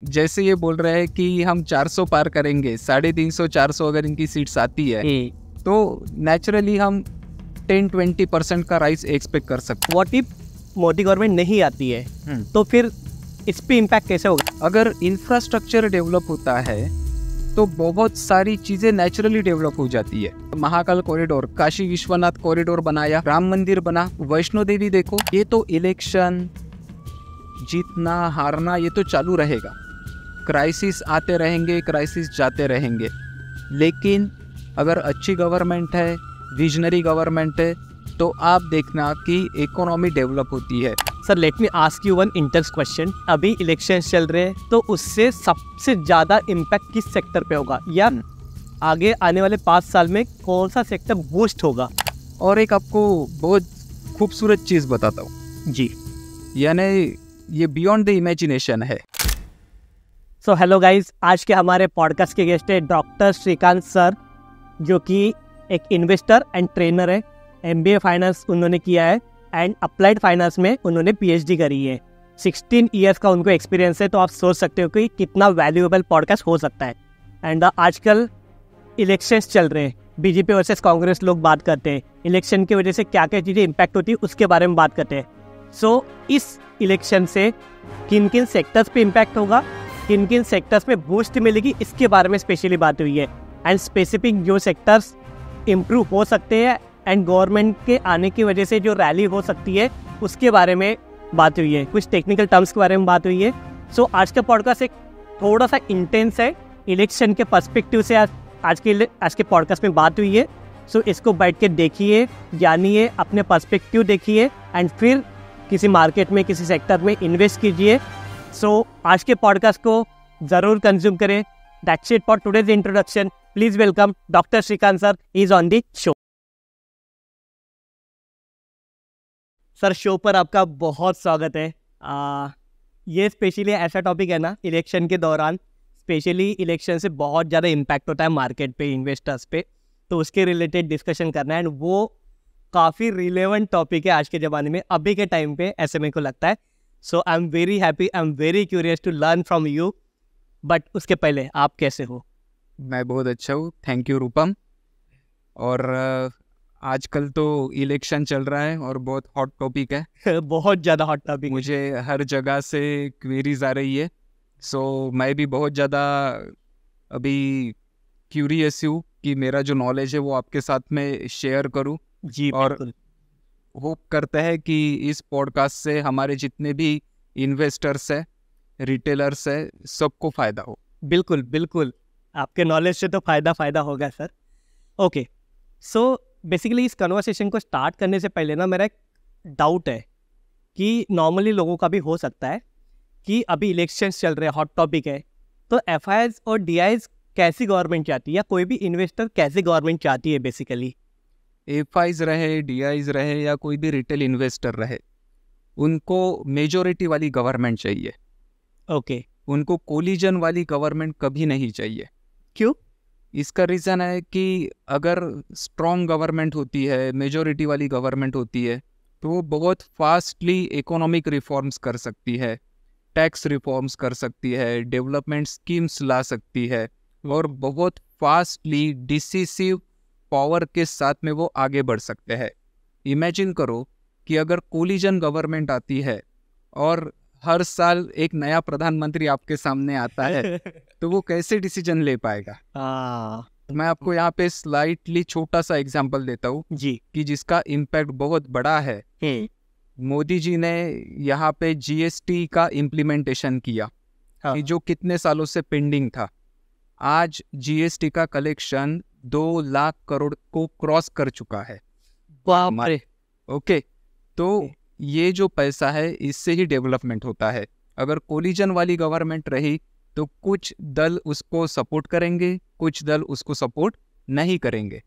जैसे ये बोल रहे हैं कि हम 400 पार करेंगे, 350 400 अगर इनकी सीट्स आती है तो नेचुरली हम 10-20% का राइज एक्सपेक्ट कर सकते हैं। व्हाट इफ मोदी गवर्नमेंट नहीं आती है तो फिर इस पे इम्पैक्ट कैसे होगा? अगर इंफ्रास्ट्रक्चर डेवलप होता है तो बहुत सारी चीजें नेचुरली डेवलप हो जाती है। महाकाल कॉरिडोर, काशी विश्वनाथ कॉरिडोर बनाया, राम मंदिर बना, वैष्णो देवी देखो। ये तो इलेक्शन जीतना हारना ये तो चालू रहेगा, क्राइसिस आते रहेंगे, क्राइसिस जाते रहेंगे। लेकिन अगर अच्छी गवर्नमेंट है, विजनरी गवर्नमेंट है, तो आप देखना कि इकोनॉमी डेवलप होती है। Sir let me ask you one interest question. अभी इलेक्शंस चल रहे हैं तो उससे सबसे ज़्यादा इम्पैक्ट किस सेक्टर पे होगा, या आगे आने वाले 5 साल में कौन सा सेक्टर बूस्ट होगा? और एक आपको बहुत खूबसूरत चीज़ बताता हूँ जी, यानी ये बियॉन्ड द इमेजिनेशन है। सो हेलो गाइज, आज के हमारे पॉडकास्ट के गेस्ट है डॉक्टर श्रीकांत सर, जो कि एक इन्वेस्टर एंड ट्रेनर है। MBA फाइनेंस उन्होंने किया है एंड अप्लाइड फाइनेंस में उन्होंने PhD करी है। 16 ईयर्स का उनको एक्सपीरियंस है, तो आप सोच सकते हो कि कितना वैल्यूएबल पॉडकास्ट हो सकता है। एंड आजकल इलेक्शंस चल रहे हैं, BJP वर्सेस कांग्रेस लोग बात करते हैं, इलेक्शन की वजह से क्या क्या चीज़ें इम्पैक्ट होती है उसके बारे में बात करते हैं। सो इस इलेक्शन से किन किन सेक्टर्स पे इम्पैक्ट होगा, किन किन सेक्टर्स में बूस्ट मिलेगी, इसके बारे में स्पेशली बात हुई है। एंड स्पेसिफिक जो सेक्टर्स इम्प्रूव हो सकते हैं एंड गवर्नमेंट के आने की वजह से जो रैली हो सकती है उसके बारे में बात हुई है, कुछ टेक्निकल टर्म्स के बारे में बात हुई है। सो आज का पॉडकास्ट एक थोड़ा सा इंटेंस है, इलेक्शन के पर्सपेक्टिव से आज के पॉडकास्ट में बात हुई है। सो इसको बैठ के देखिए, जानिए, अपने पर्सपेक्टिव देखिए एंड फिर किसी मार्केट में, किसी सेक्टर में इन्वेस्ट कीजिए। सो आज के पॉडकास्ट को ज़रूर कंज्यूम करें। That's it for today's introduction. Please welcome doctor Shrikant sir, is on the show. Sir show पर आपका बहुत स्वागत है। ये स्पेशली ऐसा टॉपिक है ना, इलेक्शन के दौरान स्पेशली इलेक्शन से बहुत ज़्यादा इम्पैक्ट होता है मार्केट पे, इन्वेस्टर्स पे, तो उसके रिलेटेड डिस्कशन करना है एंड वो काफ़ी रिलेवेंट टॉपिक है आज के ज़माने में, अभी के टाइम पे, ऐसे मेरे को लगता है। So I am very happy, I am very curious to learn from you. But उसके पहले आप कैसे हो? मैं बहुत अच्छा हूँ, थैंक यू रूपम। और आजकल तो इलेक्शन चल रहा है और बहुत हॉट टॉपिक है बहुत ज़्यादा हॉट टॉपिक। मुझे हर जगह से क्वेरीज आ रही है। सो मैं भी बहुत ज़्यादा अभी क्यूरियस हूँ कि मेरा जो नॉलेज है वो आपके साथ में शेयर करूँ जी, और होप करते हैं कि इस पॉडकास्ट से हमारे जितने भी इन्वेस्टर्स है, रिटेलर्स है, सबको फ़ायदा हो। बिल्कुल बिल्कुल, आपके नॉलेज से तो फ़ायदा होगा सर। ओके, सो बेसिकली इस कन्वर्सेशन को स्टार्ट करने से पहले ना मेरा एक डाउट है कि नॉर्मली लोगों का भी हो सकता है कि अभी इलेक्शंस चल रहे हैं, हॉट टॉपिक है, तो FIs और DIs कैसी गवर्नमेंट चाहती है, या कोई भी इन्वेस्टर कैसी गवर्नमेंट चाहती है? बेसिकली FIs रहे, DIs रहे या कोई भी रिटेल इन्वेस्टर रहे, उनको मेजॉरिटी वाली गवर्नमेंट चाहिए। ओके, उनको कोलिजन वाली गवर्नमेंट कभी नहीं चाहिए। क्यों? इसका रीज़न है कि अगर स्ट्रॉन्ग गवर्नमेंट होती है, मेजॉरिटी वाली गवर्नमेंट होती है, तो वो बहुत फास्टली इकोनॉमिक रिफॉर्म्स कर सकती है, टैक्स रिफॉर्म्स कर सकती है, डेवलपमेंट स्कीम्स ला सकती है और बहुत फास्टली डिसिसिव पावर के साथ में वो आगे बढ़ सकते हैं। इमेजिन करो कि अगर कोलिजन गवर्नमेंट आती है और हर साल एक नया प्रधानमंत्री आपके सामने आता है तो वो कैसे डिसीजन ले पाएगा? मैं आपको यहाँ पे स्लाइटली छोटा सा एग्जांपल देता हूँ जी, कि जिसका इम्पैक्ट बहुत बड़ा है। मोदी जी ने यहाँ पे GST का इम्प्लीमेंटेशन किया, कि जो कितने सालों से पेंडिंग था। आज GST का कलेक्शन 2 लाख करोड़ को क्रॉस कर चुका है। ओके, तो ये जो पैसा है इससे ही डेवलपमेंट होता है। अगर कोलिजन वाली गवर्नमेंट रही तो कुछ दल उसको सपोर्ट करेंगे, कुछ दल उसको सपोर्ट नहीं करेंगे।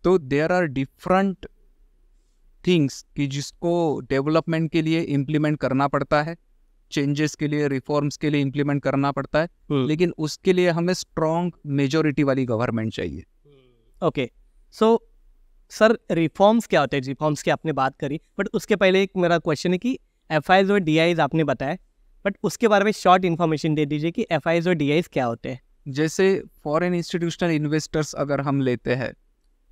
तो देयर आर डिफरेंट थिंग्स कि जिसको डेवलपमेंट के लिए इम्प्लीमेंट करना पड़ता है, चेंजेस के लिए, रिफॉर्म्स के लिए इम्प्लीमेंट करना पड़ता है, लेकिन उसके लिए हमें स्ट्रॉन्ग मेजॉरिटी वाली गवर्नमेंट चाहिए। ओके, सो सर रिफॉर्म्स क्या होते हैं? रिफॉर्म्स की आपने बात करी, बट उसके पहले एक मेरा क्वेश्चन है कि FIs और DIs आपने बताया, बट उसके बारे में शॉर्ट इन्फॉर्मेशन दे दीजिए कि FIs और DIs क्या होते हैं। जैसे फॉरेन इंस्टीट्यूशनल इन्वेस्टर्स अगर हम लेते हैं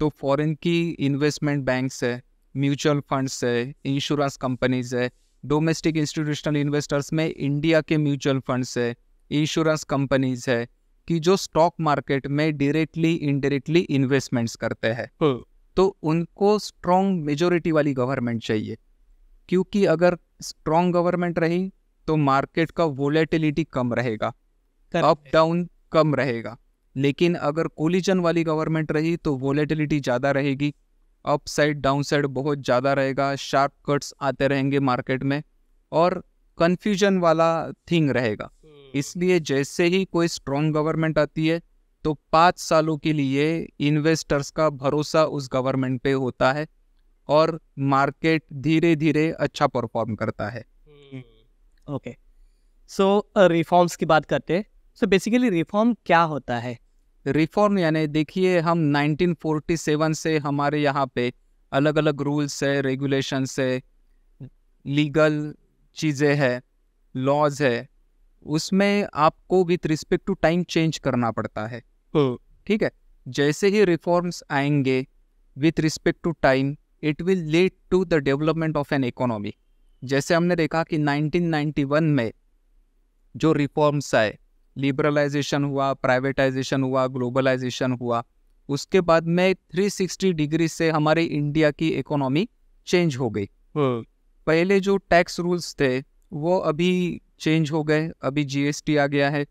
तो फॉरेन की इन्वेस्टमेंट बैंक्स है, म्यूचुअल फंड्स है, इंश्योरेंस कंपनीज है। डोमेस्टिक इंस्टीट्यूशनल इन्वेस्टर्स में इंडिया के म्यूचुअल फंड्स है, इंश्योरेंस कंपनीज है कि जो स्टॉक मार्केट में डायरेक्टली इनडायरेक्टली इन्वेस्टमेंट्स करते हैं। तो उनको स्ट्रॉन्ग मेजोरिटी वाली गवर्नमेंट चाहिए, क्योंकि अगर स्ट्रॉन्ग गवर्नमेंट रही तो मार्केट का वोलेटिलिटी कम रहेगा, अप डाउन कम रहेगा। लेकिन अगर कोलिजन वाली गवर्नमेंट रही तो वोलेटिलिटी ज़्यादा रहेगी, अप साइड डाउन साइड बहुत ज़्यादा रहेगा, शार्प कट्स आते रहेंगे मार्केट में और कन्फ्यूजन वाला थिंग रहेगा। इसलिए जैसे ही कोई स्ट्रॉन्ग गवर्नमेंट आती है तो 5 सालों के लिए इन्वेस्टर्स का भरोसा उस गवर्नमेंट पे होता है और मार्केट धीरे धीरे अच्छा परफॉर्म करता है। ओके, सो रिफॉर्म्स की बात करते हैं। सो बेसिकली रिफॉर्म क्या होता है? रिफॉर्म यानी देखिए, हम 1947 से हमारे यहाँ पे अलग अलग रूल्स है, रेगुलेशंस है, लीगल चीज़ें है, लॉज है, उसमें आपको with respect to time change करना पड़ता है। ठीक है, जैसे ही रिफॉर्म्स आएंगे with respect to time it will lead to the development of an economy. जैसे हमने देखा कि 1991 में जो रिफॉर्म्स आए, लिबरलाइजेशन हुआ, प्राइवेटाइजेशन हुआ, ग्लोबलाइजेशन हुआ, उसके बाद में 360 डिग्री से हमारे इंडिया की इकोनॉमी चेंज हो गई। पहले जो टैक्स रूल्स थे वो अभी चेंज हो गए, अभी GST आ गया है।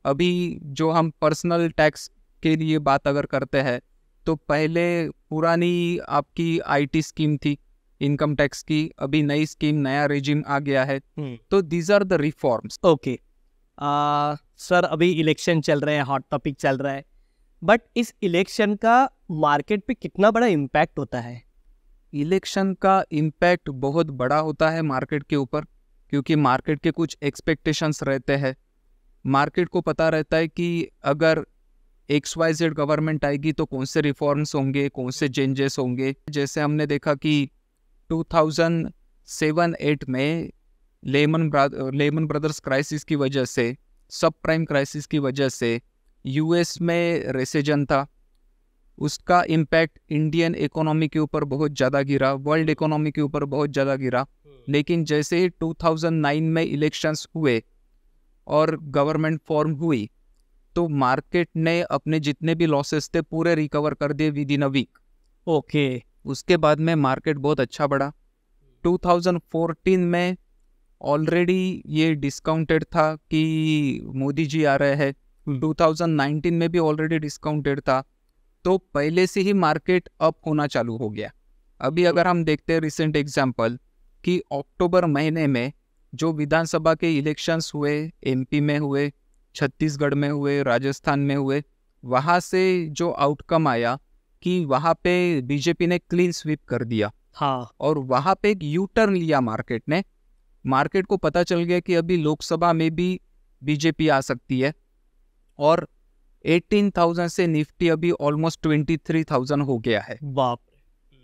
अभी जो हम पर्सनल टैक्स के लिए बात अगर करते हैं तो पहले पुरानी आपकी IT स्कीम थी इनकम टैक्स की, अभी नई स्कीम, नया रेजिम आ गया है। तो these are the reforms. Okay sir, अभी इलेक्शन चल रहे हैं, हॉट टॉपिक चल रहा है, बट इस इलेक्शन का मार्केट पे कितना बड़ा इम्पैक्ट होता है? इलेक्शन का इम्पैक्ट बहुत बड़ा होता है मार्केट के ऊपर, क्योंकि मार्केट के कुछ एक्सपेक्टेशंस रहते हैं। मार्केट को पता रहता है कि अगर XYZ गवर्नमेंट आएगी तो कौन से रिफॉर्म्स होंगे, कौन से चेंजेस होंगे। जैसे हमने देखा कि 2007-8 में लेमन ब्रदर्स क्राइसिस की वजह से, सब प्राइम क्राइसिस की वजह से US में रिसेशन था, उसका इम्पैक्ट इंडियन इकोनॉमी के ऊपर बहुत ज़्यादा गिरा, वर्ल्ड इकोनॉमी के ऊपर बहुत ज़्यादा गिरा। लेकिन जैसे ही 2009 में इलेक्शंस हुए और गवर्नमेंट फॉर्म हुई तो मार्केट ने अपने जितने भी लॉसेस थे पूरे रिकवर कर दिए within a week. Okay, उसके बाद में मार्केट बहुत अच्छा बढ़ा। 2014 में ऑलरेडी ये डिस्काउंटेड था कि मोदी जी आ रहे हैं, 2019 में भी ऑलरेडी डिस्काउंटेड था, तो पहले से ही मार्केट अप होना चालू हो गया। अभी अगर हम देखते हैं रिसेंट एग्जांपल कि अक्टूबर महीने में जो विधानसभा के इलेक्शंस हुए, MP में हुए, छत्तीसगढ़ में हुए, राजस्थान में हुए, वहाँ से जो आउटकम आया कि वहाँ पे BJP ने क्लीन स्वीप कर दिया। हाँ, और वहाँ पे एक यू टर्न लिया मार्केट ने। मार्केट को पता चल गया कि अभी लोकसभा में भी BJP आ सकती है और 18,000 से निफ्टी अभी ऑलमोस्ट 23,000 हो गया है। बाप।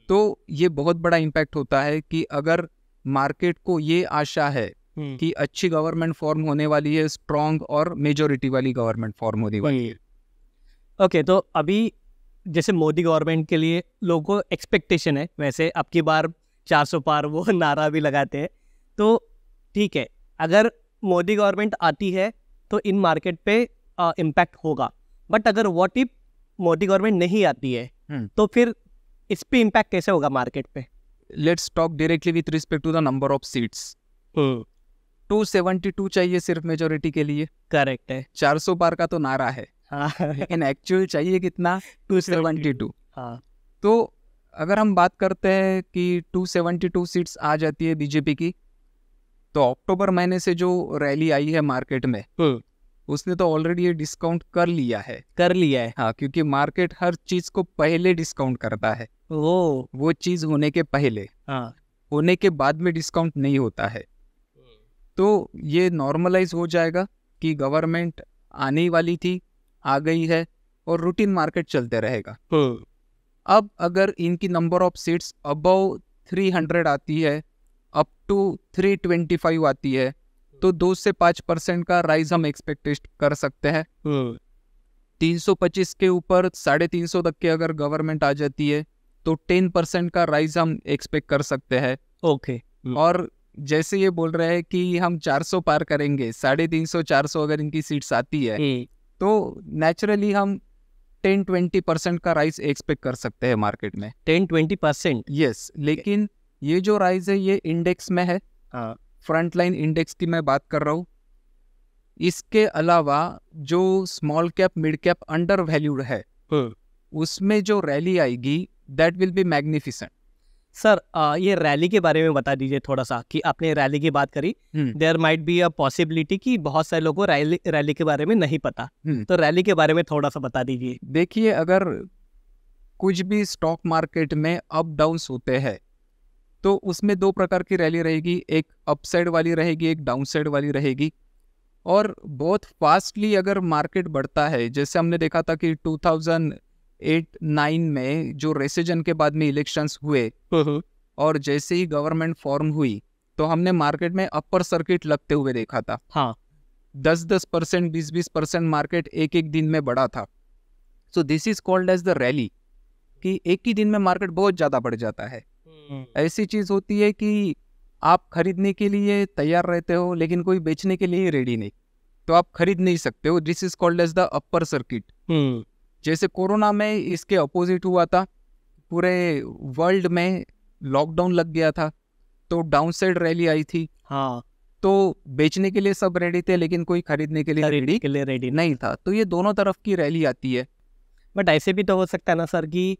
तो ये बहुत बड़ा इम्पैक्ट होता है कि अगर मार्केट को ये आशा है कि अच्छी गवर्नमेंट फॉर्म होने वाली है, स्ट्रॉन्ग और मेजोरिटी वाली गवर्नमेंट फॉर्म होने वाली है। ओके, तो अभी जैसे मोदी गवर्नमेंट के लिए लोगों को एक्सपेक्टेशन है, वैसे अब की बार 400 पार वो नारा भी लगाते हैं, तो ठीक है, अगर मोदी गवर्नमेंट आती है तो इन मार्केट पे इम्पैक्ट होगा। बट अगर व्हाट इफ मोदी गवर्नमेंट नहीं आती है तो फिर इस पे इम्पैक्ट कैसे होगा मार्केट पे? Let's talk directly with respect to the number of seats. 272 चाहिए सिर्फ मेजोरिटी के लिए। करेक्ट है, 400 पार का तो नारा है, लेकिन एक्चुअल चाहिए कितना? 272। हाँ, तो अगर हम बात करते हैं कि 272 सीट्स आ जाती है BJP की, तो अक्टूबर महीने से जो रैली आई है मार्केट में उसने तो ऑलरेडी ये डिस्काउंट कर लिया है। हाँ, क्योंकि मार्केट हर चीज को पहले डिस्काउंट करता है। वो चीज होने के पहले, हाँ, होने के बाद में डिस्काउंट नहीं होता है। तो ये नॉर्मलाइज हो जाएगा कि गवर्नमेंट आने वाली थी, आ गई है और रूटीन मार्केट चलते रहेगा। अब अगर इनकी नंबर ऑफ सीट्स अबव 300 आती है, अप टू 325 आती है, तो 2 से 5% का राइज हम एक्सपेक्ट कर सकते हैं। 325 के ऊपर 350 तक के अगर गवर्नमेंट आ जाती है तो 10% का राइज हम एक्सपेक्ट कर सकते हैं। ओके। और जैसे ये बोल रहे हैं कि हम 400 पार करेंगे, 350 400 अगर इनकी सीट्स आती है तो नेचुरली हम 10-20% का राइज एक्सपेक्ट कर सकते हैं मार्केट में। 10-20%? यस, लेकिन ये जो राइज है ये इंडेक्स में है। फ्रंट लाइन इंडेक्स की मैं बात कर रहा हूँ। इसके अलावा जो small cap mid cap under valued है उसमें जो रैली आएगी that will be magnificent. Sir ये रैली के बारे में बता दीजिए थोड़ा सा, कि आपने रैली की बात करी, there might be a possibility कि बहुत सारे लोगों को रैली के बारे में नहीं पता, तो रैली के बारे में थोड़ा सा बता दीजिए। देखिए, अगर कुछ भी स्टॉक मार्केट में अप डाउन्स होते हैं तो उसमें 2 प्रकार की रैली रहेगी, एक अपसाइड वाली रहेगी, एक डाउनसाइड वाली रहेगी। और बहुत फास्टली अगर मार्केट बढ़ता है, जैसे हमने देखा था कि 2008-9 में जो रेसेजन के बाद में इलेक्शंस हुए और जैसे ही गवर्नमेंट फॉर्म हुई तो हमने मार्केट में अपर सर्किट लगते हुए देखा था। 10-10%, 20-20% मार्केट एक दिन में बढ़ा था। So this is called as the rally, कि एक ही दिन में मार्केट बहुत ज़्यादा बढ़ जाता है। ऐसी चीज़ होती है कि आप खरीदने के लिए तैयार रहते हो लेकिन कोई बेचने के लिए रेडी नहीं, तो आप खरीद नहीं सकते हो। This is called as the upper circuit. जैसे कोरोना में इसके अपोजिट हुआ था, पूरे वर्ल्ड में लॉकडाउन लग गया था तो डाउन साइड रैली आई थी। तो बेचने के लिए सब रेडी थे लेकिन कोई खरीदने के लिए रेडी नहीं था। तो ये दोनों तरफ की रैली आती है। बट ऐसे भी तो हो सकता है ना सर, कि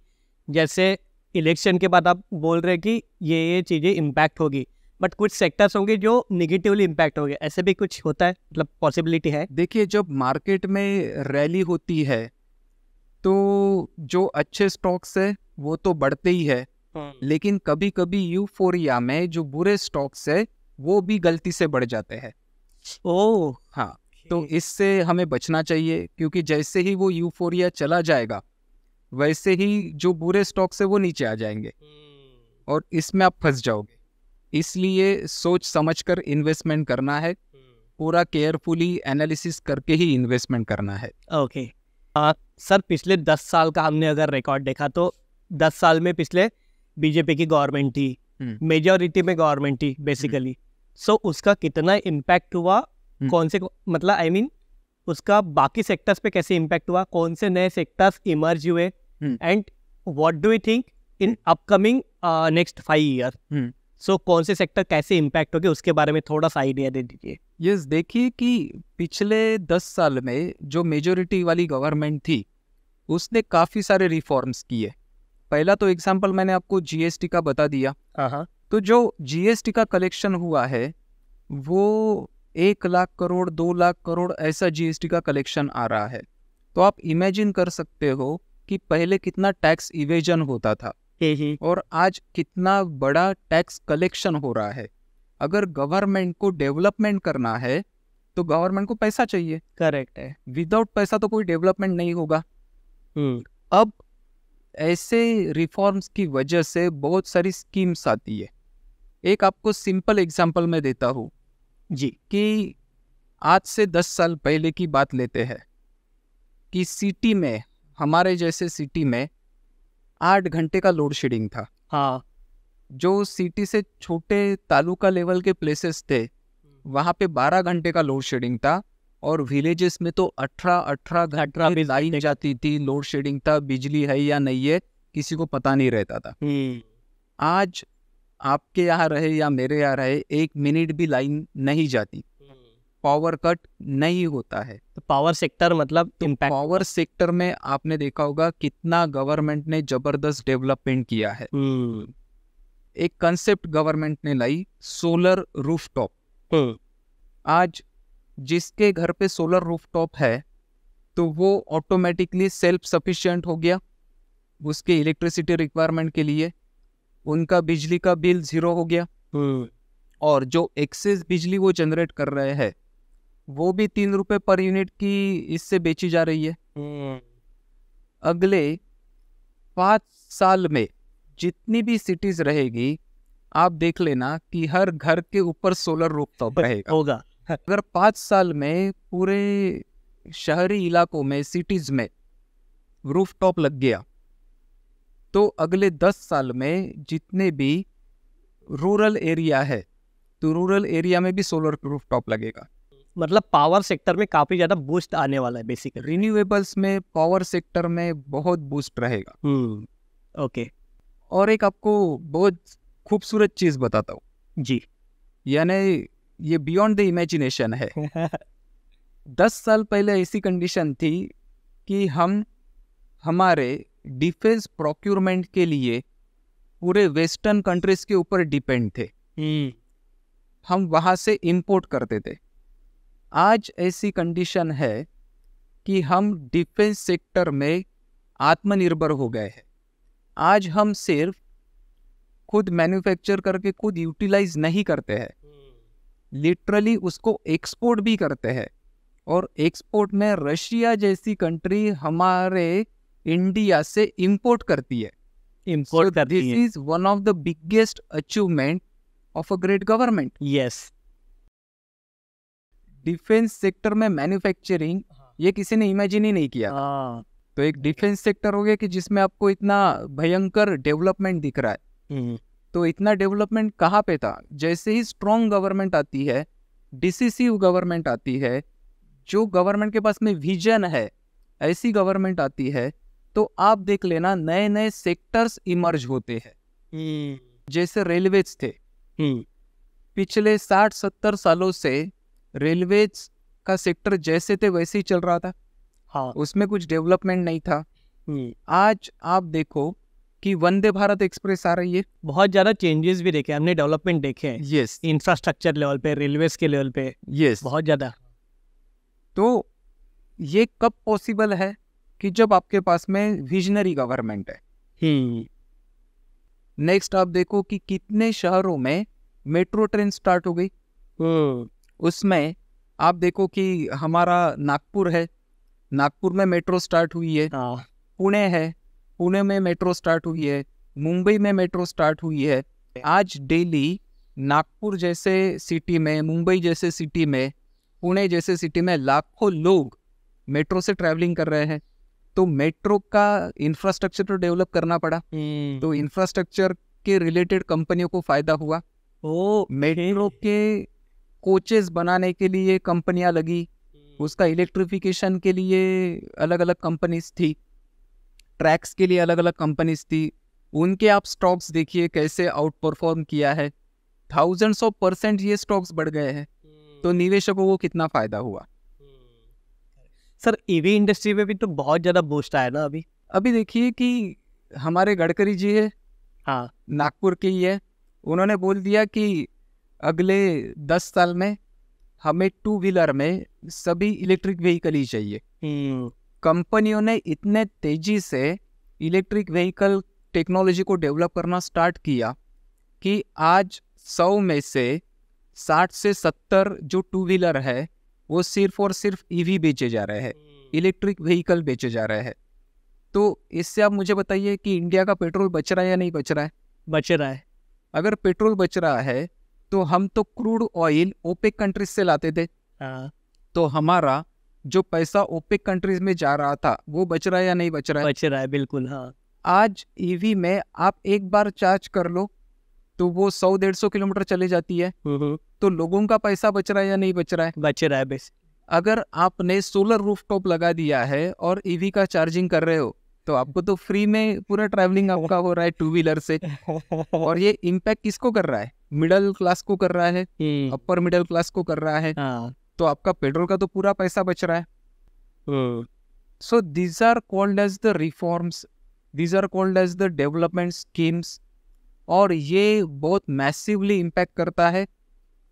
जैसे इलेक्शन के बाद आप बोल रहे हैं कि ये चीज़ें इम्पैक्ट होगी, बट कुछ सेक्टर्स होंगे जो निगेटिवली इम्पैक्ट होंगे, ऐसे भी कुछ होता है, मतलब पॉसिबिलिटी है? देखिए, जब मार्केट में रैली होती है तो जो अच्छे स्टॉक्स है वो तो बढ़ते ही है, लेकिन कभी कभी यूफोरिया में जो बुरे स्टॉक्स है वो भी गलती से बढ़ जाते हैं। हाँ, तो इससे हमें बचना चाहिए, क्योंकि जैसे ही वो यूफोरिया चला जाएगा वैसे ही जो बुरे स्टॉक्स है वो नीचे आ जाएंगे और इसमें आप फंस जाओगे। इसलिए सोच समझकर इन्वेस्टमेंट करना है, पूरा केयरफुली एनालिसिस करके ही इन्वेस्टमेंट करना है। ओके। सर, पिछले 10 साल का हमने अगर रिकॉर्ड देखा तो 10 साल में पिछले बीजेपी की गवर्नमेंट थी, मेजॉरिटी में गवर्नमेंट थी बेसिकली। सो उसका कितना इम्पैक्ट हुआ, कौन से, मतलब आई मीन उसका बाकी सेक्टर्स पे कैसे इम्पैक्ट हुआ, कौन से नए सेक्टर्स इमर्ज हुए, and what do you think in upcoming next 5 year? So कौन से सेक्टर कैसे इम्पैक्ट होंगे उसके बारे में थोड़ा सा आइडिया दे दीजिए। यस, देखिए कि पिछले 10 साल में जो मेजॉरिटी वाली गवर्नमेंट थी उसने काफ़ी सारे रिफॉर्म्स किए। पहला तो एग्जांपल मैंने आपको जीएसटी का बता दिया। तो जो जीएसटी का कलेक्शन हुआ है वो 1 लाख करोड़ 2 लाख करोड़ ऐसा जीएसटी का कलेक्शन आ रहा है। तो आप इमेजिन कर सकते हो कि पहले कितना टैक्स इवेजन होता था और आज कितना बड़ा टैक्स कलेक्शन हो रहा है। अगर गवर्नमेंट को डेवलपमेंट करना है तो गवर्नमेंट को पैसा चाहिए। करेक्ट है, विदाउट पैसा तो कोई डेवलपमेंट नहीं होगा। अब ऐसे रिफॉर्म्स की वजह से बहुत सारी स्कीम्स आती है। एक आपको सिंपल एग्जांपल मैं देता हूँ जी, कि आज से 10 साल पहले की बात लेते हैं कि सिटी में, हमारे जैसे सिटी में 8 घंटे का लोड शेडिंग था। जो सिटी से छोटे तालुका लेवल के प्लेसेस थे वहाँ पे 12 घंटे का लोड शेडिंग था और विलेजेस में तो 18 घंटा भी लाइन जाती थी, लोड शेडिंग था, बिजली है या नहीं है किसी को पता नहीं रहता था। आज आपके यहाँ रहे या मेरे यहाँ रहे 1 मिनट भी लाइन नहीं जाती, पावर कट नहीं होता है। तो पावर सेक्टर मतलब इम्पैक्ट, पावर सेक्टर में आपने देखा होगा कितना गवर्नमेंट ने जबरदस्त डेवलपमेंट किया है। एक कंसेप्ट गवर्नमेंट ने लाई, सोलर रूफटॉप। आज जिसके घर पे सोलर रूफटॉप है तो वो ऑटोमेटिकली सेल्फ सफिशिएंट हो गया उसके इलेक्ट्रिसिटी रिक्वायरमेंट के लिए, उनका बिजली का बिल 0 हो गया और जो एक्सेस बिजली वो जनरेट कर रहे हैं वो भी 3 रुपए पर यूनिट की इससे बेची जा रही है। अगले 5 साल में जितनी भी सिटीज रहेगी आप देख लेना कि हर घर के ऊपर सोलर रूफटॉप रहेगा। होगा अगर 5 साल में पूरे शहरी इलाकों में, सिटीज में रूफटॉप लग गया, तो अगले 10 साल में जितने भी रूरल एरिया है, तो रूरल एरिया में भी सोलर रूफटॉप लगेगा। मतलब पावर सेक्टर में काफी ज्यादा बूस्ट आने वाला है बेसिकली। रिन्यूएबल्स में, पावर सेक्टर में बहुत बूस्ट रहेगा। ओके। और एक आपको बहुत खूबसूरत चीज बताता हूँ जी। यानी ये बियॉन्ड द इमेजिनेशन है। 10 साल पहले ऐसी कंडीशन थी कि हम हमारे डिफेंस प्रोक्यूरमेंट के लिए पूरे वेस्टर्न कंट्रीज के ऊपर डिपेंड थे। हम वहाँ से इंपोर्ट करते थे। आज ऐसी कंडीशन है कि हम डिफेंस सेक्टर में आत्मनिर्भर हो गए हैं। आज हम सिर्फ खुद मैन्युफैक्चर करके खुद यूटिलाइज नहीं करते हैं, लिटरली उसको एक्सपोर्ट भी करते हैं। और एक्सपोर्ट में रशिया जैसी कंट्री हमारे इंडिया से इंपोर्ट करती है। This is one of the biggest achievement of a great government. Yes. Defence sector में मैन्युफैक्चरिंग ये किसी ने इमेजिन ही नहीं किया। तो एक डिफेंस सेक्टर हो गया कि जिसमें आपको इतना भयंकर डेवलपमेंट दिख रहा है। तो इतना डेवलपमेंट कहाँ पे था? जैसे ही स्ट्रॉन्ग गवर्नमेंट आती है, डिसिसिव गवर्नमेंट आती है, जो गवर्नमेंट के पास में विजन है, ऐसी गवर्नमेंट आती है, तो आप देख लेना नए नए सेक्टर्स इमर्ज होते हैं। जैसे रेलवेज थे, पिछले 60-70 सालों से रेलवेज का सेक्टर जैसे थे वैसे ही चल रहा था। हाँ। उसमें कुछ डेवलपमेंट नहीं था। आज आप देखो कि वंदे भारत एक्सप्रेस आ रही है। बहुत ज्यादा चेंजेस भी देखे हमने, डेवलपमेंट देखे हैं। यस। इंफ्रास्ट्रक्चर लेवल पे, रेलवेज के लेवल पे। यस। बहुत ज्यादा। तो ये कब पॉसिबल है? कि जब आपके पास में विजनरी गवर्नमेंट है। नेक्स्ट आप देखो कि कितने शहरों में मेट्रो ट्रेन स्टार्ट हो गई। उसमें आप देखो कि हमारा नागपुर है, नागपुर में मेट्रो स्टार्ट हुई है। पुणे है, पुणे में मेट्रो स्टार्ट हुई है। मुंबई में मेट्रो स्टार्ट हुई है। आज डेली नागपुर जैसे सिटी में, मुंबई जैसे सिटी में, पुणे जैसे सिटी में लाखों लोग मेट्रो से ट्रैवलिंग कर रहे हैं। तो मेट्रो का इंफ्रास्ट्रक्चर तो डेवलप करना पड़ा। तो इंफ्रास्ट्रक्चर के रिलेटेड कंपनियों को फायदा हुआ। मेट्रो के कोचेस बनाने के लिए कंपनियां लगी, उसका इलेक्ट्रिफिकेशन के लिए अलग अलग कंपनीज थी, ट्रैक्स के लिए अलग अलग कंपनीज थी। उनके आप स्टॉक्स देखिए कैसे आउट परफॉर्म किया है, थाउजेंड्स ऑफ % ये स्टॉक्स बढ़ गए हैं। तो निवेशकों को कितना फायदा हुआ। सर ईवी इंडस्ट्री में भी तो बहुत ज्यादा बूस्ट आया ना अभी देखिए कि हमारे गडकरी जी है, हाँ, नागपुर के ही है। उन्होंने बोल दिया कि अगले 10 साल में हमें 2 व्हीलर में सभी इलेक्ट्रिक व्हीकल ही चाहिए। कंपनियों ने इतने तेजी से इलेक्ट्रिक व्हीकल टेक्नोलॉजी को डेवलप करना स्टार्ट किया कि आज 100 में से 60 से 70 जो 2 व्हीलर है वो सिर्फ और सिर्फ ईवी बेचे जा रहे हैं, इलेक्ट्रिक व्हीकल बेचे जा रहे हैं। तो इससे आप मुझे बताइए कि इंडिया का पेट्रोल बच रहा है या नहीं बच रहा है? बच रहा है। अगर पेट्रोल बच रहा है तो हम तो क्रूड ऑयल ओपेक कंट्रीज से लाते थे। तो हमारा जो पैसा ओपेक कंट्रीज में जा रहा था वो बच रहा है या नहीं बच रहा है? बच रहा है, बिल्कुल। हाँ, आज ईवी में आप एक बार चार्ज कर लो तो वो 100-150 किलोमीटर चले जाती है। तो लोगों का पैसा बच रहा है या नहीं बच रहा है? बच रहा है बेस। अगर आपने सोलर रूफटॉप लगा दिया है और ईवी का चार्जिंग कर रहे हो तो आपको तो फ्री में पूरा ट्रैवलिंग आपका हो रहा है 2 व्हीलर से। और ये इम्पैक्ट किसको कर रहा है? मिडिल क्लास को कर रहा है, अपर मिडिल क्लास को कर रहा है। तो आपका पेट्रोल का तो पूरा पैसा बच रहा है। So these are called as the reforms, these are called as the development schemes. और ये बहुत मैसिवली इम्पैक्ट करता है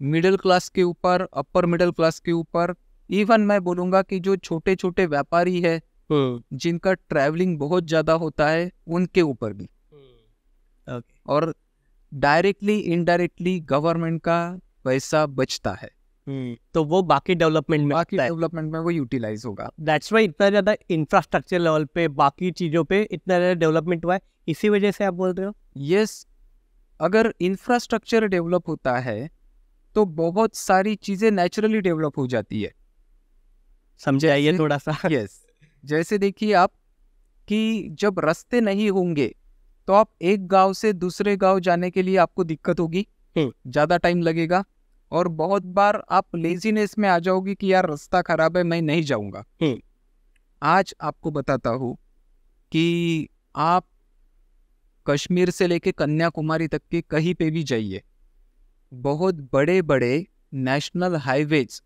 मिडिल क्लास के ऊपर, अपर मिडिल क्लास के ऊपर। इवन मैं बोलूँगा कि जो छोटे छोटे व्यापारी है जिनका ट्रैवलिंग बहुत ज़्यादा होता है उनके ऊपर भी। और डायरेक्टली इनडायरेक्टली गवर्नमेंट का पैसा बचता है। तो वो बाकी डेवलपमेंट में वो यूटिलाइज होगा। दैट्स वाई इतना ज़्यादा इंफ्रास्ट्रक्चर लेवल पे, बाकी चीज़ों पे इतना ज़्यादा डेवलपमेंट हुआ है। इसी वजह से आप बोल रहे हो? यस। अगर इंफ्रास्ट्रक्चर डेवलप होता है तो बहुत सारी चीजें नेचुरली डेवलप हो जाती है। समझाइए थोड़ा सा। यस, जैसे देखिए आप कि जब रास्ते नहीं होंगे तो आप एक गांव से दूसरे गांव जाने के लिए आपको दिक्कत होगी, ज्यादा टाइम लगेगा, और बहुत बार आप लेजीनेस में आ जाओगे कि यार रास्ता खराब है, मैं नहीं जाऊंगा। आज आपको बताता हूँ कि आप कश्मीर से लेके कन्याकुमारी तक के कहीं पे भी जाइए, बहुत बड़े बड़े नेशनल हाईवेज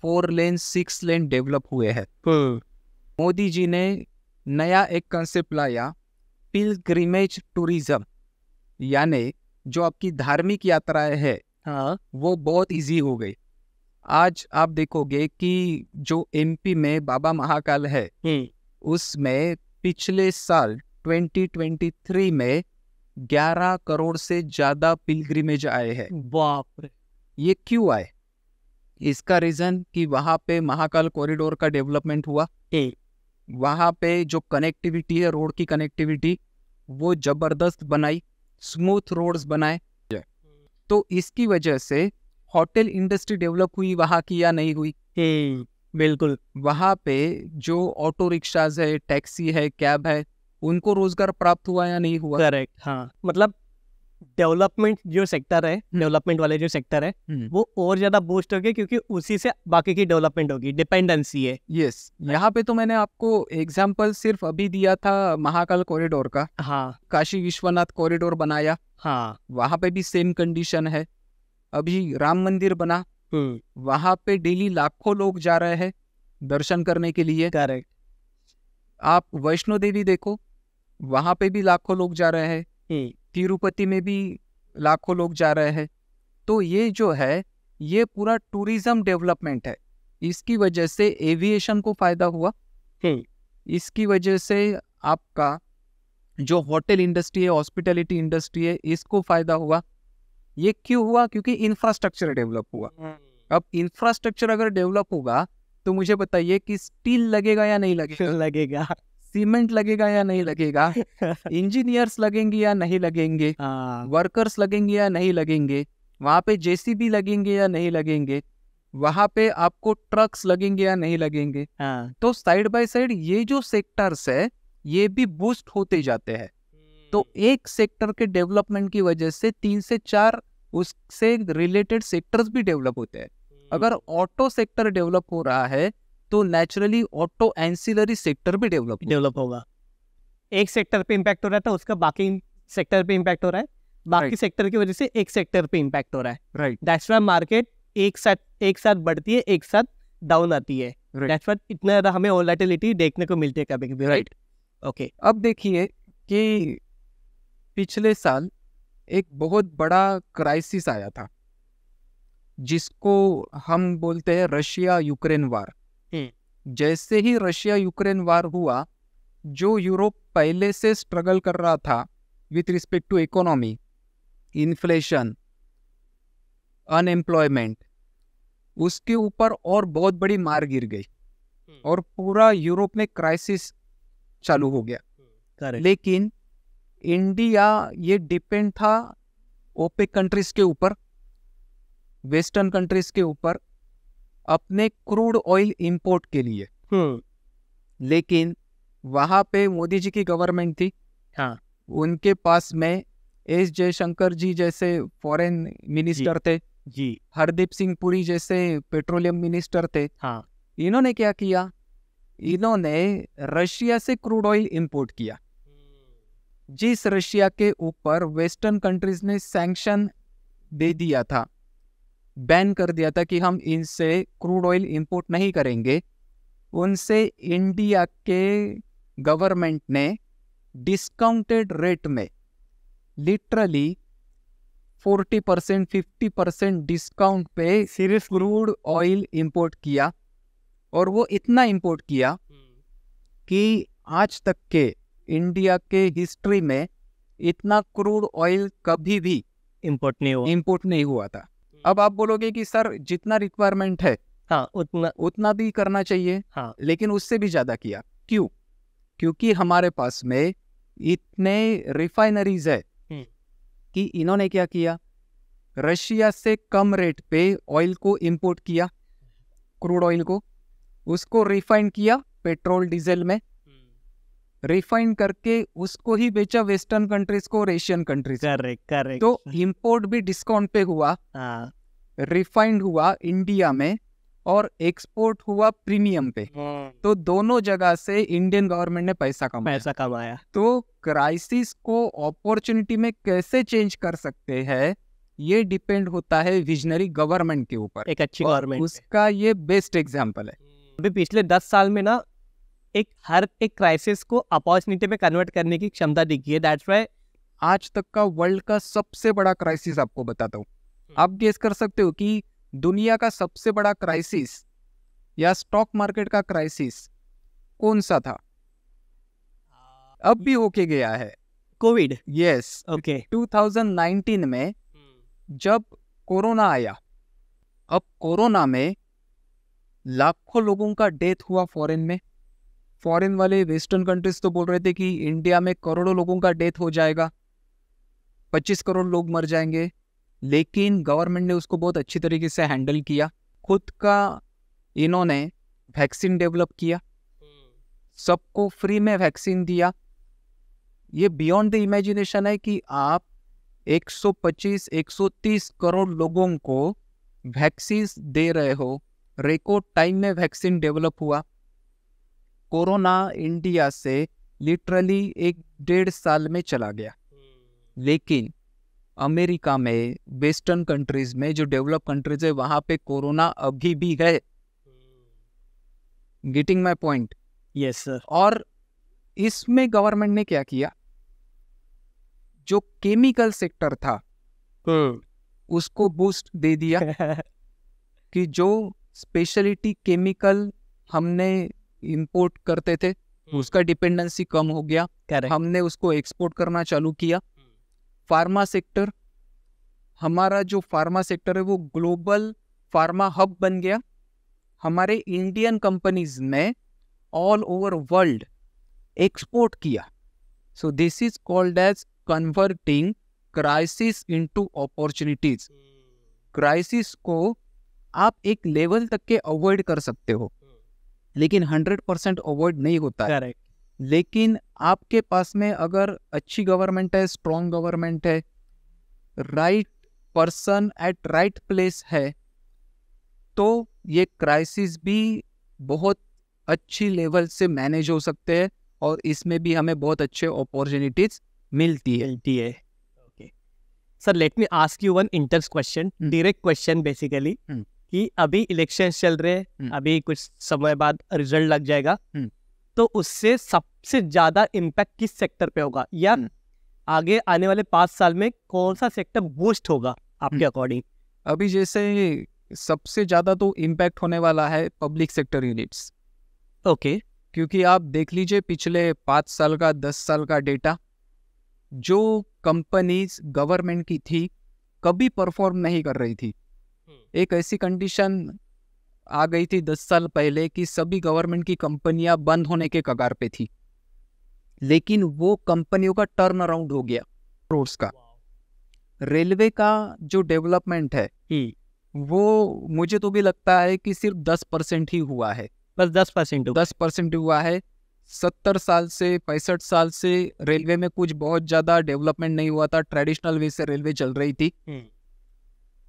4 लेन 6 लेन डेवलप हुए हैं। मोदी जी ने नया एक कंसेप्ट लाया, पिलग्रिमेज टूरिज्म, यानी जो आपकी धार्मिक यात्राएं है वो बहुत इजी हो गई। आज आप देखोगे कि जो एमपी में बाबा महाकाल है, उसमें पिछले साल 2023 में 11 करोड़ से ज्यादा पिलग्रिमेज आए हैं। बाप रे! ये क्यों आए? इसका रीजन कि वहां पे महाकाल कॉरिडोर का डेवलपमेंट हुआ, वहां पे जो कनेक्टिविटी है, रोड की कनेक्टिविटी वो जबरदस्त बनाई, स्मूथ रोड्स बनाए, तो इसकी वजह से होटल इंडस्ट्री डेवलप हुई वहां की, या नहीं हुई? बिल्कुल। वहां पे जो ऑटो रिक्शाज है, टैक्सी है, कैब है, उनको रोजगार प्राप्त हुआ या नहीं हुआ? करेक्ट, हाँ। मतलब डेवलपमेंट जो सेक्टर है, डेवलपमेंट वाले जो सेक्टर है, वो और ज्यादा बूस्ट हो गए क्योंकि उसी से बाकी की डेवलपमेंट होगी, डिपेंडेंसी है। यस, यहाँ पे तो मैंने आपको एग्जांपल सिर्फ अभी दिया था महाकाल कॉरिडोर का। हाँ, काशी विश्वनाथ कॉरिडोर बनाया, हाँ, वहां पे भी सेम कंडीशन है। अभी राम मंदिर बना, वहां पे डेली लाखों लोग जा रहे हैं दर्शन करने के लिए। करेक्ट। आप वैष्णो देवी देखो, वहां पे भी लाखों लोग जा रहे हैं, तिरुपति में भी लाखों लोग जा रहे हैं। तो ये जो है ये पूरा टूरिज्म डेवलपमेंट है। इसकी वजह से एविएशन को फायदा हुआ, इसकी वजह से आपका जो होटल इंडस्ट्री है, हॉस्पिटैलिटी इंडस्ट्री है, इसको फायदा हुआ। ये क्यों हुआ? क्योंकि इंफ्रास्ट्रक्चर डेवलप हुआ। अब इंफ्रास्ट्रक्चर अगर डेवलप होगा तो मुझे बताइए कि स्टील लगेगा या नहीं लगेगा? लगेगा। सीमेंट लगेगा या नहीं लगेगा? इंजीनियर्स लगेंगे या नहीं लगेंगे? वर्कर्स लगेंगे या नहीं लगेंगे? वहां पे जेसीबी लगेंगे या नहीं लगेंगे? वहां पे आपको ट्रक्स लगेंगे या नहीं लगेंगे? तो साइड बाय साइड ये जो सेक्टर्स है ये भी बूस्ट होते जाते हैं। तो एक सेक्टर के डेवलपमेंट की वजह से 3 से 4 उससे रिलेटेड सेक्टर्स भी डेवलप होते हैं। अगर ऑटो सेक्टर डेवलप हो रहा है तो नेचुरली ऑटो एंसिलरी सेक्टर भी डेवलप होगा। एक सेक्टर पे इम्पैक्ट हो रहा था, उसका बाकी सेक्टर पे इम्पैक्ट हो रहा है, बाकी सेक्टर की वजह से एक सेक्टर पे इम्पैक्ट हो रहा है। राइट, दैट्स व्हाई मार्केट एक साथ बढ़ती है, एक साथ डाउन आती है। दैट्स व्हाई इतना ज्यादा हमें वोलेटिलिटी देखने को मिलती है कभी कभी। Right, okay. अब देखिए कि पिछले साल एक बहुत बड़ा क्राइसिस आया था जिसको हम बोलते हैं रशिया यूक्रेन वार। जैसे ही रशिया यूक्रेन वार हुआ, जो यूरोप पहले से स्ट्रगल कर रहा था with respect to economy, inflation, unemployment, उसके ऊपर और बहुत बड़ी मार गिर गई और पूरा यूरोप में क्राइसिस चालू हो गया। लेकिन इंडिया ये डिपेंड था ओपेक कंट्रीज के ऊपर, वेस्टर्न कंट्रीज के ऊपर, अपने क्रूड ऑयल इंपोर्ट के लिए। लेकिन वहां पे मोदी जी की गवर्नमेंट थी। हाँ, उनके पास में एस जयशंकर जी जैसे फॉरेन मिनिस्टर थे, जी, हरदीप सिंह पुरी जैसे पेट्रोलियम मिनिस्टर थे। हाँ, इन्होंने क्या किया? इन्होंने रशिया से क्रूड ऑयल इंपोर्ट किया, जिस रशिया के ऊपर वेस्टर्न कंट्रीज ने सैंक्शन दे दिया था, बैन कर दिया था कि हम इनसे क्रूड ऑयल इंपोर्ट नहीं करेंगे। उनसे इंडिया के गवर्नमेंट ने डिस्काउंटेड रेट में लिटरली 40% 50% डिस्काउंट पे सिर्फ क्रूड ऑयल इंपोर्ट किया। और वो इतना इंपोर्ट किया कि आज तक के इंडिया के हिस्ट्री में इतना क्रूड ऑयल कभी भी इंपोर्ट नहीं हुआ था। अब आप बोलोगे कि सर जितना रिक्वायरमेंट है, हाँ, उतना भी करना चाहिए। हाँ, लेकिन उससे भी ज्यादा किया। क्यों? क्योंकि हमारे पास में इतने रिफाइनरीज है कि इन्होंने क्या किया, रशिया से कम रेट पे ऑयल को इंपोर्ट किया, क्रूड ऑयल को, उसको रिफाइन किया पेट्रोल डीजल में, रिफाइन करके उसको ही बेचा वेस्टर्न कंट्रीज को और एशियन कंट्रीज। करेक्ट। तो इंपोर्ट भी डिस्काउंट पे हुआ, रिफाइंड हुआ इंडिया में और एक्सपोर्ट हुआ प्रीमियम पे। तो दोनों जगह से इंडियन गवर्नमेंट ने पैसा कमाया। तो क्राइसिस को अपॉर्चुनिटी में कैसे चेंज कर सकते हैं, ये डिपेंड होता है विजनरी गवर्नमेंट के ऊपर। एक अच्छी गवर्नमेंट, उसका ये बेस्ट एग्जांपल है। अभी पिछले 10 साल में ना हर एक क्राइसिस को अपॉर्चुनिटी में कन्वर्ट करने की क्षमता दिखी है। दैट्स व्हाई आज तक का वर्ल्ड का सबसे बड़ा क्राइसिस आपको बताता हूँ, आप गेस कर सकते हो कि दुनिया का सबसे बड़ा क्राइसिस या स्टॉक मार्केट का क्राइसिस कौन सा था? अब भी होके गया है, कोविड। Yes, okay. 2019 में जब कोरोना आया, अब कोरोना में लाखों लोगों का डेथ हुआ फॉरेन में। फॉरेन वाले वेस्टर्न कंट्रीज तो बोल रहे थे कि इंडिया में करोड़ों लोगों का डेथ हो जाएगा, 25 करोड़ लोग मर जाएंगे, लेकिन गवर्नमेंट ने उसको बहुत अच्छी तरीके से हैंडल किया। खुद का इन्होंने वैक्सीन डेवलप किया, सबको फ्री में वैक्सीन दिया। ये बियॉन्ड द इमेजिनेशन है कि आप 125-130 करोड़ लोगों को वैक्सीन दे रहे हो, रिकॉर्ड टाइम में वैक्सीन डेवलप हुआ। कोरोना इंडिया से लिटरली 1-1.5 साल में चला गया, लेकिन अमेरिका में, वेस्टर्न कंट्रीज में, जो डेवलप कंट्रीज है, वहां पे कोरोना अभी भी है। Getting my point? Yes sir. और इसमें गवर्नमेंट ने क्या किया, जो केमिकल सेक्टर था उसको बूस्ट दे दिया कि जो स्पेशलिटी केमिकल हमने इंपोर्ट करते थे उसका डिपेंडेंसी कम हो गया, हमने उसको एक्सपोर्ट करना चालू किया। फार्मा सेक्टर, हमारा जो फार्मा सेक्टर है वो ग्लोबल फार्मा हब बन गया। हमारे इंडियन कंपनीज ने ऑल ओवर वर्ल्ड एक्सपोर्ट किया। So this is called as converting crisis into opportunities. Crisis को आप एक लेवल तक के अवॉइड कर सकते हो, लेकिन 100% अवॉइड नहीं होता है। लेकिन आपके पास में अगर अच्छी गवर्नमेंट है, स्ट्रॉन्ग गवर्नमेंट है, right person at right place है, तो ये क्राइसिस भी बहुत अच्छी लेवल से मैनेज हो सकते हैं और इसमें भी हमें बहुत अच्छे अपॉर्चुनिटीज मिलती है। Okay sir, let me ask you one interest question, direct question basically, कि अभी इलेक्शन चल रहे हैं, अभी कुछ समय बाद रिजल्ट लग जाएगा, तो उससे सबसे ज्यादा इम्पैक्ट किस सेक्टर पे होगा, या आगे आने वाले 5 साल में कौन सा सेक्टर बूस्ट होगा आपके अकॉर्डिंग? अभी जैसे सबसे ज्यादा तो इम्पैक्ट होने वाला है पब्लिक सेक्टर यूनिट्स। ओके। क्योंकि आप देख लीजिए पिछले 5 साल का, 10 साल का डेटा, जो कंपनीज गवर्नमेंट की थी कभी परफॉर्म नहीं कर रही थी। एक ऐसी कंडीशन आ गई थी 10 साल पहले कि सभी गवर्नमेंट की कंपनियां बंद होने के कगार पे थी, लेकिन वो कंपनियों का टर्न अराउंड हो गया। रोड्स का, रेलवे का जो डेवलपमेंट है वो मुझे तो भी लगता है कि सिर्फ 10% ही हुआ है, बस 10% हुआ है। 70 साल से 65 साल से रेलवे में कुछ बहुत ज्यादा डेवलपमेंट नहीं हुआ था, ट्रेडिशनल वे से रेलवे चल रही थी।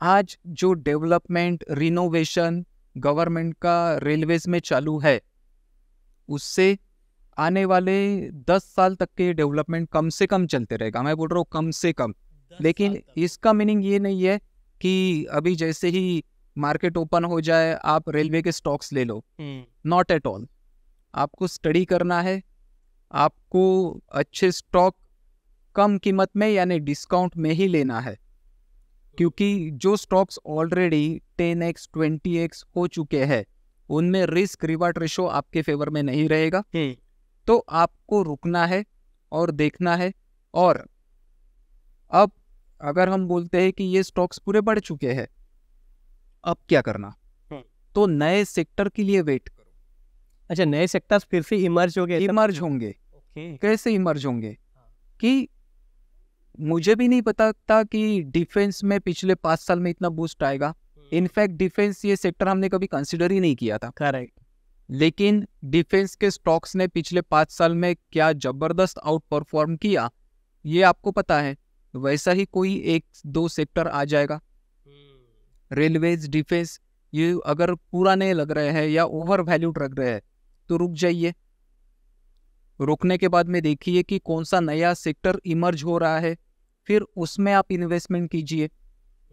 आज जो डेवलपमेंट, रिनोवेशन गवर्नमेंट का रेलवेज में चालू है, उससे आने वाले 10 साल तक के डेवलपमेंट कम से कम चलते रहेगा। मैं बोल रहा हूँ कम से कम, लेकिन इसका मीनिंग ये नहीं है कि अभी जैसे ही मार्केट ओपन हो जाए आप रेलवे के स्टॉक्स ले लो, नॉट एट ऑल। आपको स्टडी करना है, आपको अच्छे स्टॉक कम कीमत में यानी डिस्काउंट में ही लेना है, क्योंकि जो स्टॉक्स ऑलरेडी 10x 20x हो चुके हैं उनमें रिस्क रिवार्ड रेशो आपके फेवर में नहीं रहेगा। तो आपको रुकना है और देखना है। और अब अगर हम बोलते हैं कि ये स्टॉक्स पूरे बढ़ चुके हैं, अब क्या करना, तो नए सेक्टर के लिए वेट करो। अच्छा, नए सेक्टर्स फिर से इमर्ज होंगे? कैसे इमर्ज होंगे कि मुझे भी नहीं पता था कि डिफेंस में पिछले 5 साल में इतना बूस्ट आएगा। इनफैक्ट डिफेंस ये सेक्टर हमने कभी कंसिडर ही नहीं किया था। करेक्ट। लेकिन डिफेंस के स्टॉक्स ने पिछले 5 साल में क्या जबरदस्त आउट परफॉर्म किया, ये आपको पता है। वैसा ही कोई 1-2 सेक्टर आ जाएगा। रेलवेज, डिफेंस, ये अगर पूरा नहीं लग रहे हैं या ओवर वैल्यूड लग रहे हैं तो रुक जाइए। रुकने के बाद में देखिए कि कौन सा नया सेक्टर इमर्ज हो रहा है, फिर उसमें आप इन्वेस्टमेंट कीजिए।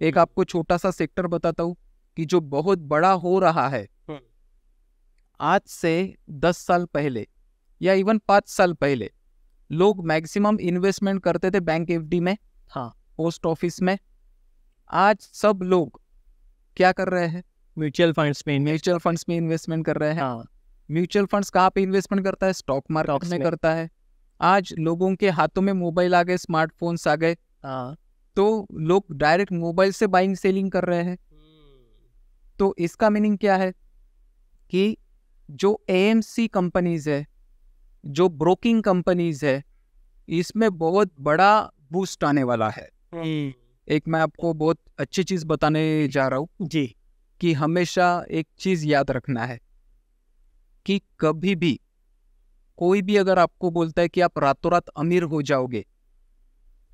एक आपको छोटा सा सेक्टर बताता हूँ कि जो बहुत बड़ा हो रहा है। आज से 10 साल पहले या इवन 5 साल पहले लोग मैक्सिमम इन्वेस्टमेंट करते थे बैंक एफडी में, हाँ, पोस्ट ऑफिस में। आज सब लोग क्या कर रहे हैं? म्यूचुअल फंड्स में इन्वेस्टमेंट कर रहे हैं। हाँ, म्यूचुअल फंड्स कहाँ पे इन्वेस्टमेंट करता है? स्टॉक मार्केट में करता है। आज लोगों के हाथों में मोबाइल आ गए, स्मार्टफोन्स आ गए, हाँ, तो लोग डायरेक्ट मोबाइल से बाइंग सेलिंग कर रहे हैं। तो इसका मीनिंग क्या है कि जो एएमसी कंपनीज है, जो ब्रोकिंग कंपनीज है, इसमें बहुत बड़ा बूस्ट आने वाला है। एक मैं आपको बहुत अच्छी चीज बताने जा रहा हूँ जी, कि हमेशा एक चीज याद रखना है कि कभी भी कोई भी अगर आपको बोलता है कि आप रातों रात अमीर हो जाओगे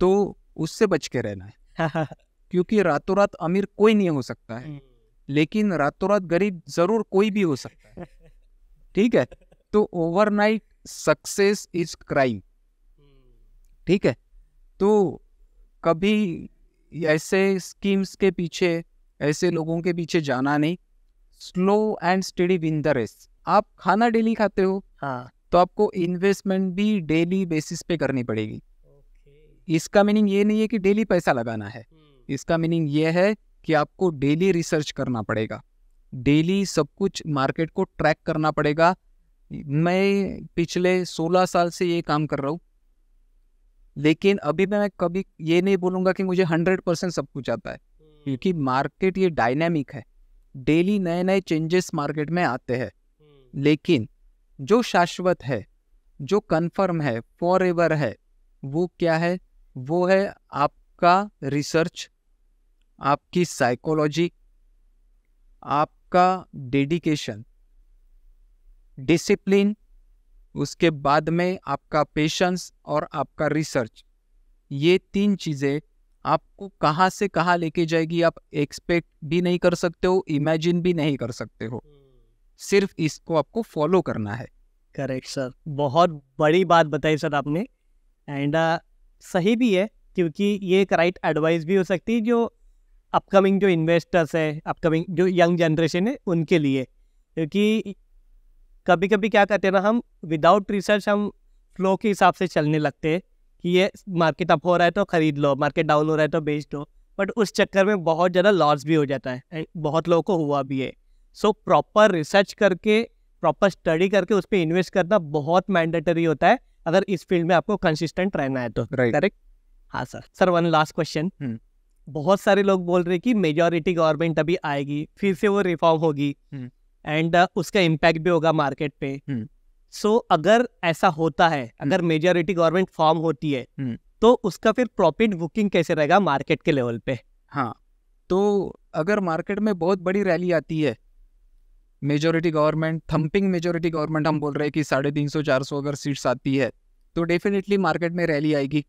तो उससे बच के रहना है। क्योंकि रातों रात अमीर कोई नहीं हो सकता है, लेकिन रातों रात गरीब जरूर कोई भी हो सकता है। ठीक है, तो ओवरनाइट सक्सेस इज क्राइम। ठीक है, तो कभी ऐसे स्कीम्स के पीछे, ऐसे लोगों के पीछे जाना नहीं। Slow and steady win the race. आप खाना डेली खाते हो, हाँ, तो आपको इन्वेस्टमेंट भी डेली बेसिस पे करनी पड़ेगी। इसका मीनिंग ये नहीं है कि डेली पैसा लगाना है। इसका मीनिंग ये है कि आपको डेली रिसर्च करना पड़ेगा, डेली सब कुछ मार्केट को ट्रैक करना पड़ेगा। मैं पिछले 16 साल से ये काम कर रहा हूँ, लेकिन अभी मैं कभी ये नहीं बोलूँगा कि मुझे 100% सब कुछ आता है, क्योंकि मार्केट ये डायनामिक है। डेली नए नए चेंजेस मार्केट में आते हैं। लेकिन जो शाश्वत है, जो कन्फर्म है, फॉर एवर है, वो क्या है? वो है आपका रिसर्च, आपकी साइकोलॉजी, आपका डेडिकेशन, डिसिप्लिन, उसके बाद में आपका पेशेंस और आपका रिसर्च। ये 3 चीज़ें आपको कहाँ से कहाँ लेके जाएगी आप एक्सपेक्ट भी नहीं कर सकते हो, इमेजिन भी नहीं कर सकते हो। सिर्फ इसको आपको फॉलो करना है। करेक्ट सर, बहुत बड़ी बात बताई सर आपने। एंड सही भी है, क्योंकि ये एक राइट एडवाइस भी हो सकती है जो अपकमिंग जो इन्वेस्टर्स है, अपकमिंग जो यंग जनरेशन है उनके लिए। क्योंकि कभी कभी क्या करते हैं ना, हम विदाउट रिसर्च हम फ्लो के हिसाब से चलने लगते हैं कि ये मार्केट अप हो रहा है तो खरीद लो, मार्केट डाउन हो रहा है तो बेच दो। बट उस चक्कर में बहुत ज़्यादा लॉस भी हो जाता है, एंड बहुत लोगों को हुआ भी है। सो प्रॉपर रिसर्च करके, प्रॉपर स्टडी करके उस पर इन्वेस्ट करना बहुत मैंडेटरी होता है अगर इस फील्ड में आपको कंसिस्टेंट रहना है तो। करेक्ट। हाँ sir. Sir one last question. बहुत सारे लोग बोल रहे हैं कि मेजॉरिटी गवर्नमेंट अभी आएगी, फिर से वो रिफॉर्म होगी एंड उसका इम्पैक्ट भी होगा मार्केट पे। सो अगर ऐसा होता है, अगर मेजॉरिटी गवर्नमेंट फॉर्म होती है तो उसका फिर प्रॉफिट बुकिंग कैसे रहेगा मार्केट के लेवल पे? हाँ, तो अगर मार्केट में बहुत बड़ी रैली आती है, majority government, thumping majority government हम बोल रहे हैं कि 350-400 अगर सीट्स आती है तो डेफिनेटली मार्केट में रैली आएगी।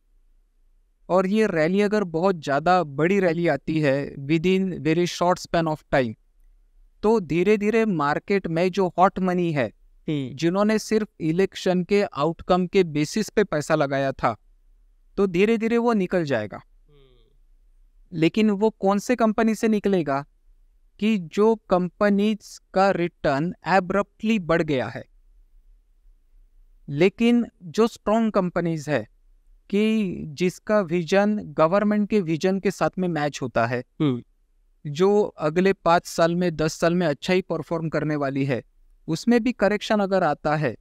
और ये रैली अगर बहुत ज़्यादा बड़ी रैली आती है with in very short span of time, तो धीरे धीरे मार्केट में जो हॉट मनी है, जिन्होंने सिर्फ इलेक्शन के आउटकम के बेसिस पे पैसा लगाया था, तो धीरे धीरे वो निकल जाएगा। लेकिन वो कौन से कंपनी से निकलेगा? कि जो कंपनीज का रिटर्न एब्रप्टली बढ़ गया है। लेकिन जो स्ट्रॉन्ग कंपनीज है कि जिसका विजन गवर्नमेंट के विजन के साथ में मैच होता है, जो अगले 5 साल में 10 साल में अच्छा ही परफॉर्म करने वाली है, उसमें भी करेक्शन अगर आता है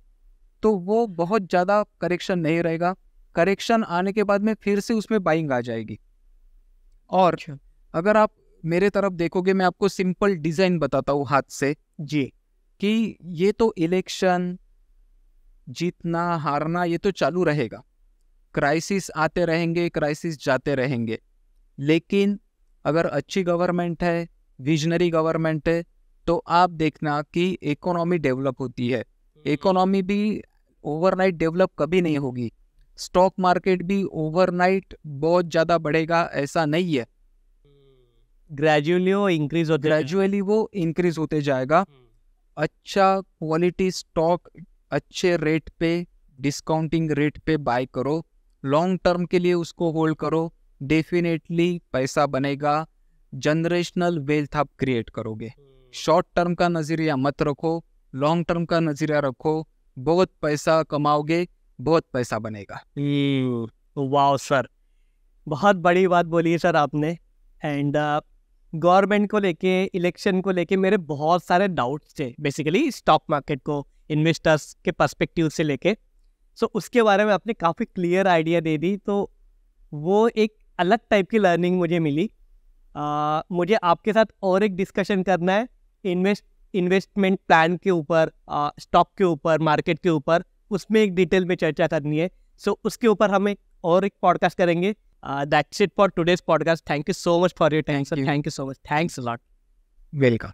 तो वो बहुत ज़्यादा करेक्शन नहीं रहेगा। करेक्शन आने के बाद में फिर से उसमें बाइंग आ जाएगी। और अगर आप मेरे तरफ देखोगे, मैं आपको सिंपल डिज़ाइन बताता हूँ हाथ से जी, कि ये तो इलेक्शन जीतना हारना ये तो चालू रहेगा, क्राइसिस आते रहेंगे, क्राइसिस जाते रहेंगे, लेकिन अगर अच्छी गवर्नमेंट है, विजनरी गवर्नमेंट है, तो आप देखना कि इकोनॉमी डेवलप होती है। इकोनॉमी भी ओवरनाइट डेवलप कभी नहीं होगी। स्टॉक मार्केट भी ओवरनाइट बहुत ज़्यादा बढ़ेगा ऐसा नहीं है। ग्रेजुअली वो इंक्रीज होते जाएगा। अच्छा क्वालिटी स्टॉक अच्छे रेट पे, डिस्काउंटिंग रेट पे बाय करो, लॉन्ग टर्म के लिए उसको होल्ड करो, डेफिनेटली पैसा बनेगा, जनरेशनल वेल्थ आप क्रिएट करोगे। शॉर्ट टर्म का नजरिया मत रखो, लॉन्ग टर्म का नजरिया रखो, बहुत पैसा कमाओगे, बहुत पैसा बनेगा। वाओ सर, बहुत बड़ी बात बोली है सर आपने। एंड गवर्नमेंट को लेके, इलेक्शन को लेके मेरे बहुत सारे डाउट्स थे, बेसिकली स्टॉक मार्केट को इन्वेस्टर्स के पर्सपेक्टिव से लेके। सो उसके बारे में आपने काफ़ी क्लियर आइडिया दे दी, तो वो एक अलग टाइप की लर्निंग मुझे मिली। मुझे आपके साथ और एक डिस्कशन करना है इन्वेस्टमेंट प्लान के ऊपर, स्टॉक के ऊपर, मार्केट के ऊपर, उसमें एक डिटेल में चर्चा करनी है। सो उसके ऊपर हम एक पॉडकास्ट करेंगे। That's it for today's podcast. Thank you so much for your time sir. Thank you so much. Thanks a lot. Welcome.